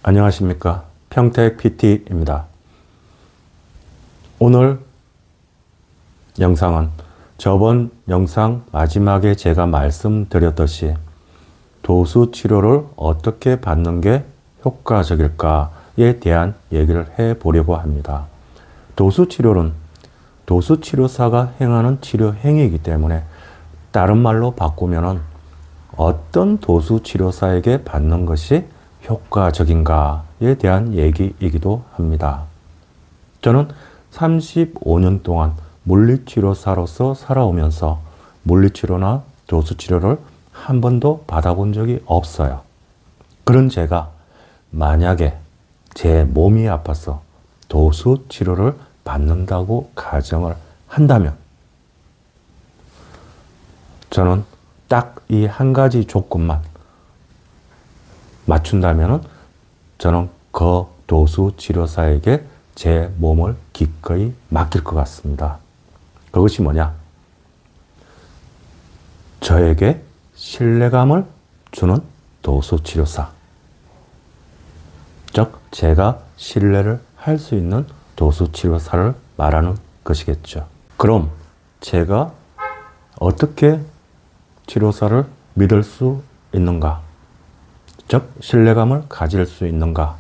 안녕하십니까. 평택 PT입니다. 오늘 영상은 저번 영상 마지막에 제가 말씀드렸듯이 도수 치료를 어떻게 받는 게 효과적일까에 대한 얘기를 해보려고 합니다. 도수 치료는 도수 치료사가 행하는 치료 행위이기 때문에 다른 말로 바꾸면은 어떤 도수 치료사에게 받는 것이 효과적인가에 대한 얘기이기도 합니다. 저는 35년 동안 물리치료사로서 살아오면서 물리치료나 도수치료를 한 번도 받아본 적이 없어요. 그런 제가 만약에 제 몸이 아파서 도수치료를 받는다고 가정을 한다면 저는 딱 이 한 가지 조건만 맞춘다면 저는 그 도수치료사에게 제 몸을 기꺼이 맡길 것 같습니다. 그것이 뭐냐? 저에게 신뢰감을 주는 도수치료사. 즉, 제가 신뢰를 할 수 있는 도수치료사를 말하는 것이겠죠. 그럼 제가 어떻게 치료사를 믿을 수 있는가? 즉, 신뢰감을 가질 수 있는가?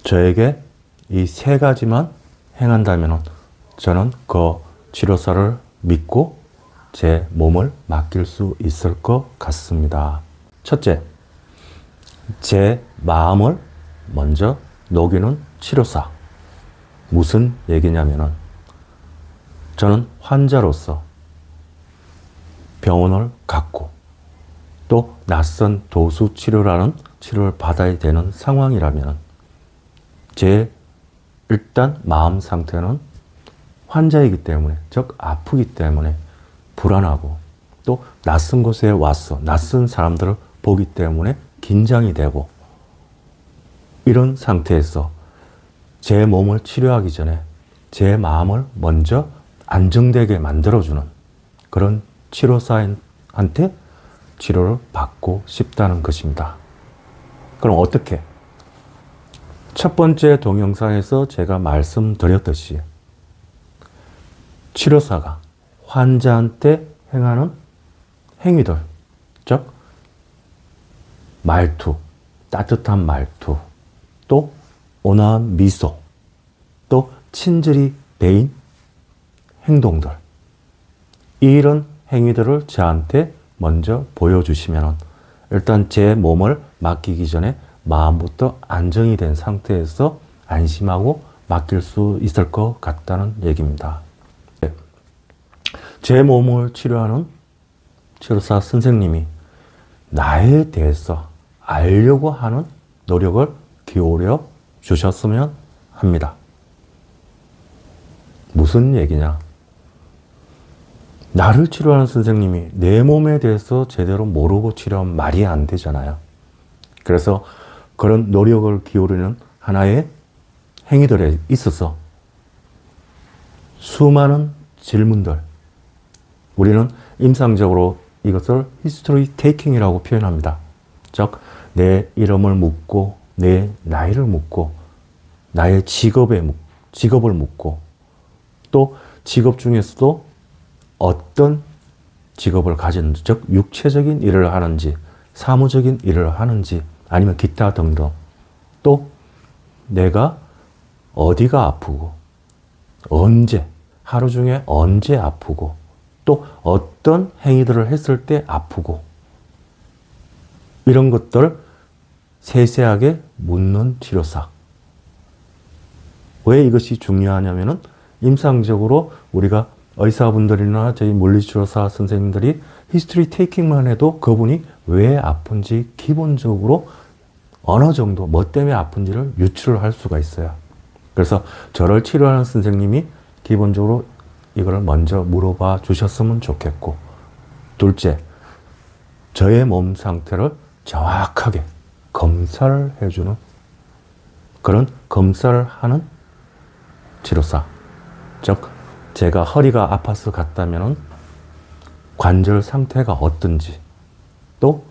저에게 이 세 가지만 행한다면 저는 그 치료사를 믿고 제 몸을 맡길 수 있을 것 같습니다. 첫째, 제 마음을 먼저 녹이는 치료사. 무슨 얘기냐면은 저는 환자로서 병원을 갔고 또 낯선 도수 치료라는 치료를 받아야 되는 상황이라면 제 일단 마음 상태는 환자이기 때문에, 즉 아프기 때문에 불안하고 또 낯선 곳에 와서 낯선 사람들을 보기 때문에 긴장이 되고, 이런 상태에서 제 몸을 치료하기 전에 제 마음을 먼저 안정되게 만들어주는 그런 치료사한테 치료를 받고 싶다는 것입니다. 그럼 어떻게? 첫 번째 동영상에서 제가 말씀드렸듯이 치료사가 환자한테 행하는 행위들, 즉 말투, 따뜻한 말투, 또 온화한 미소, 또 친절히 배인 행동들, 이런 행위들을 저한테 먼저 보여주시면 일단 제 몸을 맡기기 전에 마음부터 안정이 된 상태에서 안심하고 맡길 수 있을 것 같다는 얘기입니다. 제 몸을 치료하는 치료사 선생님이 나에 대해서 알려고 하는 노력을 기울여 주셨으면 합니다. 무슨 얘기냐? 나를 치료하는 선생님이 내 몸에 대해서 제대로 모르고 치료하면 말이 안 되잖아요. 그래서 그런 노력을 기울이는 하나의 행위들에 있어서 수많은 질문들, 우리는 임상적으로 이것을 history taking이라고 표현합니다. 즉, 내 이름을 묻고, 내 나이를 묻고, 나의 직업을 묻고, 또 직업 중에서도 어떤 직업을 가졌는지, 즉 육체적인 일을 하는지, 사무적인 일을 하는지, 아니면 기타 등등, 또 내가 어디가 아프고, 언제, 하루 중에 언제 아프고, 또 어떤 행위들을 했을 때 아프고, 이런 것들 세세하게 묻는 치료사. 왜 이것이 중요하냐면은 임상적으로 우리가 의사분들이나 저희 물리치료사 선생님들이 히스토리 테이킹만 해도 그분이 왜 아픈지 기본적으로 어느 정도 뭐 때문에 아픈지를 유추를 할 수가 있어요. 그래서 저를 치료하는 선생님이 기본적으로 이걸 먼저 물어봐 주셨으면 좋겠고, 둘째, 저의 몸 상태를 정확하게 검사를 해주는 그런 검사를 하는 치료사. 즉, 제가 허리가 아파서 갔다면 관절 상태가 어떤지, 또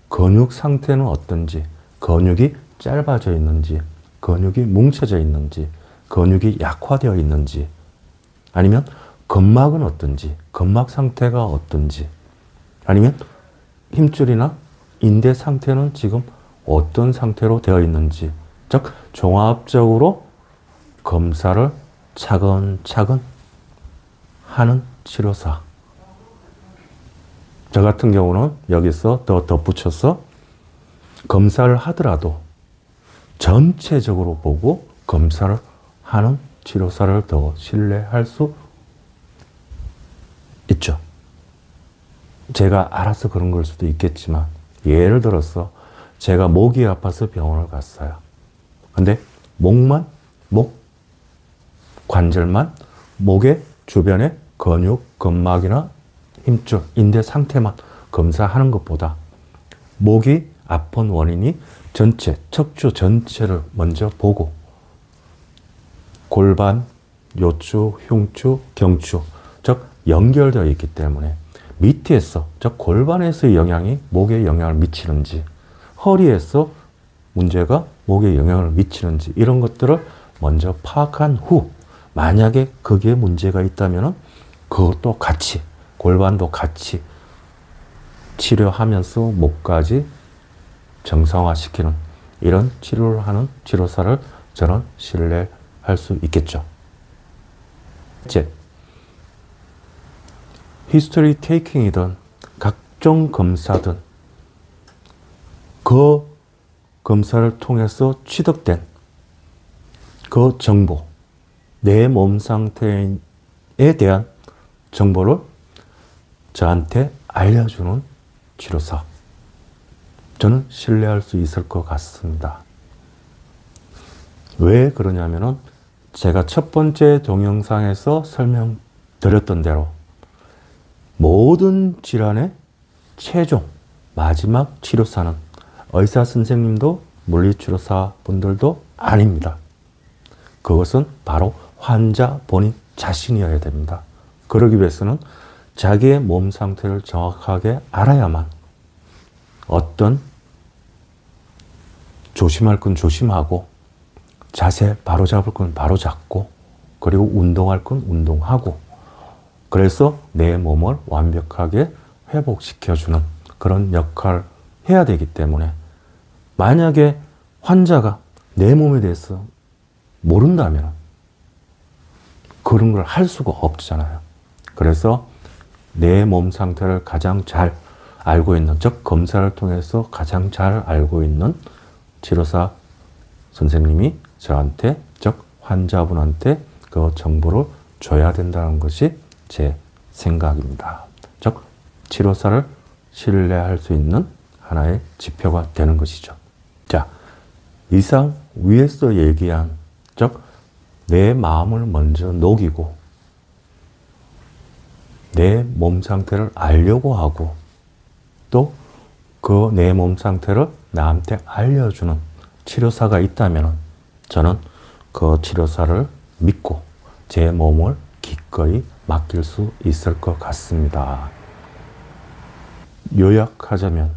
근육 상태는 어떤지, 근육이 짧아져 있는지, 근육이 뭉쳐져 있는지, 근육이 약화되어 있는지, 아니면 근막은 어떤지, 근막 상태가 어떤지, 아니면 힘줄이나 인대 상태는 지금 어떤 상태로 되어 있는지, 즉 종합적으로 검사를 차근차근 하는 치료사. 저 같은 경우는 여기서 더 덧붙여서 검사를 하더라도 전체적으로 보고 검사를 하는 치료사를 더 신뢰할 수 있죠. 제가 알아서 그런 걸 수도 있겠지만, 예를 들어서 제가 목이 아파서 병원을 갔어요. 근데 목만, 목 관절만, 목의 주변의 근육, 근막이나 힘줄, 인대 상태만 검사하는 것보다 목이 아픈 원인이 전체, 척추 전체를 먼저 보고 골반, 요추, 흉추, 경추, 즉 연결되어 있기 때문에 밑에서, 즉 골반에서의 영향이 목에 영향을 미치는지, 허리에서 문제가 목에 영향을 미치는지, 이런 것들을 먼저 파악한 후, 만약에 거기에 문제가 있다면 그것도 같이, 골반도 같이 치료하면서 목까지 정상화시키는 이런 치료를 하는 치료사를 저는 신뢰할 수 있겠죠. 셋째, 히스토리 테이킹이든 각종 검사든 그 검사를 통해서 취득된 그 정보, 내 몸 상태에 대한 정보를 저한테 알려주는 치료사. 저는 신뢰할 수 있을 것 같습니다. 왜 그러냐면은 제가 첫 번째 동영상에서 설명드렸던 대로 모든 질환의 최종, 마지막 치료사는 의사 선생님도 물리치료사 분들도 아닙니다. 그것은 바로 환자 본인 자신이어야 됩니다. 그러기 위해서는 자기의 몸 상태를 정확하게 알아야만 어떤 조심할 건 조심하고, 자세 바로잡을 건 바로잡고, 그리고 운동할 건 운동하고, 그래서 내 몸을 완벽하게 회복시켜주는 그런 역할을 해야 되기 때문에, 만약에 환자가 내 몸에 대해서 모른다면 그런 걸 할 수가 없잖아요. 그래서 내 몸 상태를 가장 잘 알고 있는, 즉 검사를 통해서 가장 잘 알고 있는 치료사 선생님이 저한테, 즉 환자분한테 그 정보를 줘야 된다는 것이 제 생각입니다. 즉 치료사를 신뢰할 수 있는 하나의 지표가 되는 것이죠. 자, 이상 위에서 얘기한, 즉 내 마음을 먼저 녹이고 내 몸 상태를 알려고 하고, 또 그 내 몸 상태를 나한테 알려주는 치료사가 있다면 저는 그 치료사를 믿고 제 몸을 기꺼이 맡길 수 있을 것 같습니다. 요약하자면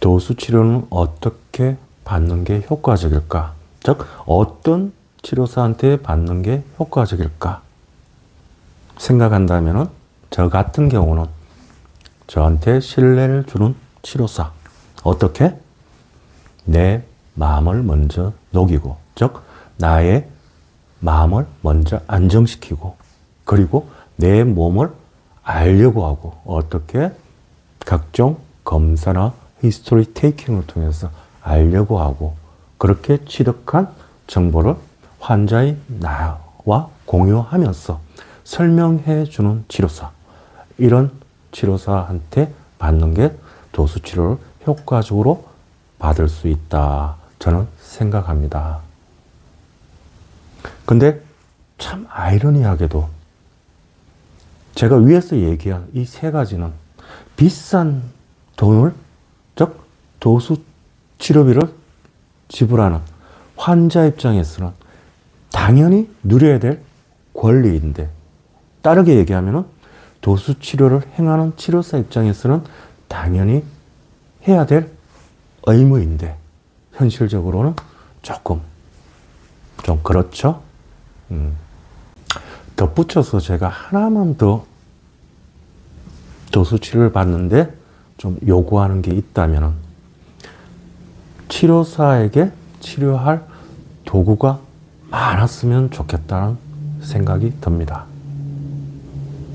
도수치료는 어떻게 받는 게 효과적일까? 즉 어떤 치료사한테 받는 게 효과적일까? 생각한다면 저 같은 경우는 저한테 신뢰를 주는 치료사. 어떻게? 내 마음을 먼저 녹이고, 즉 나의 마음을 먼저 안정시키고, 그리고 내 몸을 알려고 하고, 어떻게? 각종 검사나 히스토리 테이킹을 통해서 알려고 하고, 그렇게 취득한 정보를 환자의 나와 공유하면서 설명해 주는 치료사. 이런 치료사한테 받는 게 도수치료를 효과적으로 받을 수 있다, 저는 생각합니다. 근데 참 아이러니하게도 제가 위에서 얘기한 이 세 가지는 비싼 돈을, 즉 도수 치료비를 지불하는 환자 입장에서는 당연히 누려야 될 권리인데, 다르게 얘기하면 도수 치료를 행하는 치료사 입장에서는 당연히 해야 될 의무인데 현실적으로는 조금 좀 그렇죠. 덧붙여서 제가 하나만 더 도수치료를 받는데 좀 요구하는 게 있다면 치료사에게 치료할 도구가 많았으면 좋겠다는 생각이 듭니다.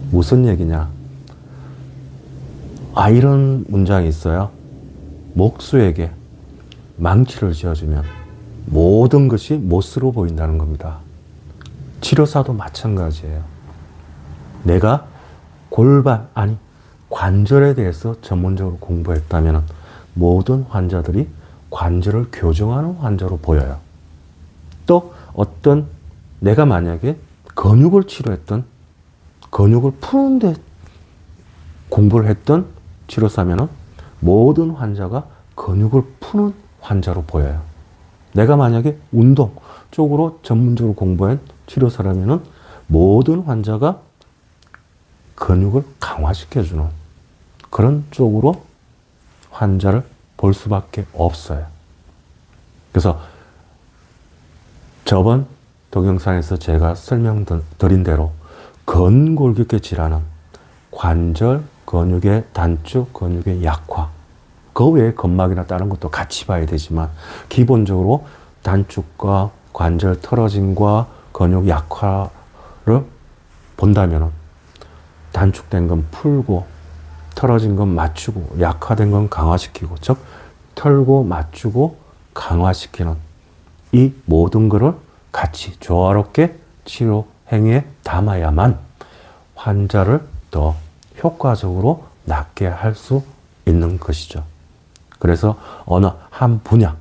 무슨 얘기냐? 이런 문장이 있어요. 목수에게 망치를 쥐어주면 모든 것이 못으로 보인다는 겁니다. 치료사도 마찬가지예요. 내가 관절에 대해서 전문적으로 공부했다면 모든 환자들이 관절을 교정하는 환자로 보여요. 또 내가 만약에 근육을 치료했던, 근육을 푸는데 공부를 했던 치료사면은 모든 환자가 근육을 푸는 환자로 보여요. 내가 만약에 운동 쪽으로 전문적으로 공부한 치료사라면은 모든 환자가 근육을 강화시켜주는 그런 쪽으로 환자를 볼 수밖에 없어요. 그래서 저번 동영상에서 제가 설명드린 대로 근골격계 질환은 관절, 근육의 단축, 근육의 약화, 그 외에 근막이나 다른 것도 같이 봐야 되지만 기본적으로 단축과 관절 틀어짐과 근육 약화를 본다면 단축된 건 풀고 틀어진 건 맞추고 약화된 건 강화시키고, 즉 털고 맞추고 강화시키는 이 모든 것을 같이 조화롭게 치료 행위에 담아야만 환자를 더 효과적으로 낫게 할 수 있는 것이죠. 그래서 어느 한 분야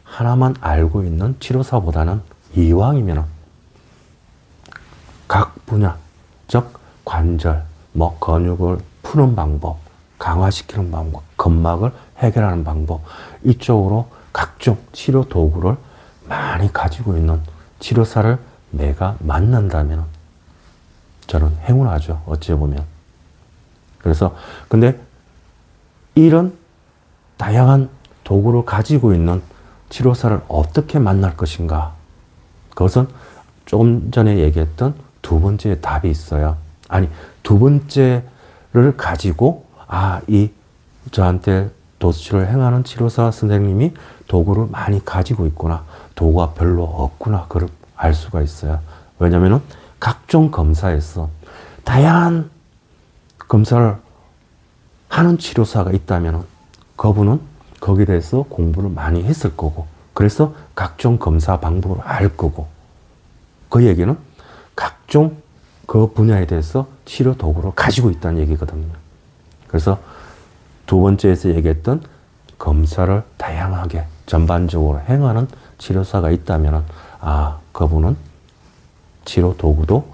하나만 알고 있는 치료사보다는 이왕이면 각 분야, 즉 관절, 근육을 푸는 방법, 강화시키는 방법, 근막을 해결하는 방법, 이쪽으로 각종 치료 도구를 많이 가지고 있는 치료사를 내가 만난다면 저는 행운하죠. 어찌 보면. 그래서 근데 이런 다양한 도구를 가지고 있는 치료사를 어떻게 만날 것인가? 그것은 조금 전에 얘기했던 두 번째 답이 있어요. 두 번째를 가지고 저한테 도수치료를 행하는 치료사 선생님이 도구를 많이 가지고 있구나, 도구가 별로 없구나, 그걸 알 수가 있어요. 왜냐면은 각종 검사에서 다양한 검사를 하는 치료사가 있다면 그분은 거기에 대해서 공부를 많이 했을 거고, 그래서 각종 검사 방법을 알 거고, 그 얘기는 각종 그 분야에 대해서 치료 도구를 가지고 있다는 얘기거든요. 그래서 두 번째에서 얘기했던 검사를 다양하게 전반적으로 행하는 치료사가 있다면 그분은 치료 도구도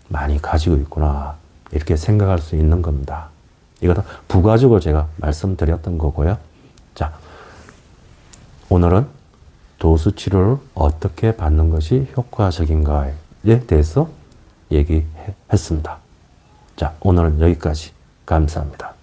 많이 가지고 있구나, 이렇게 생각할 수 있는 겁니다. 이것도 부가적으로 제가 말씀드렸던 거고요. 자, 오늘은 도수치료를 어떻게 받는 것이 효과적인가에 대해서 얘기했습니다. 자, 오늘은 여기까지. 감사합니다.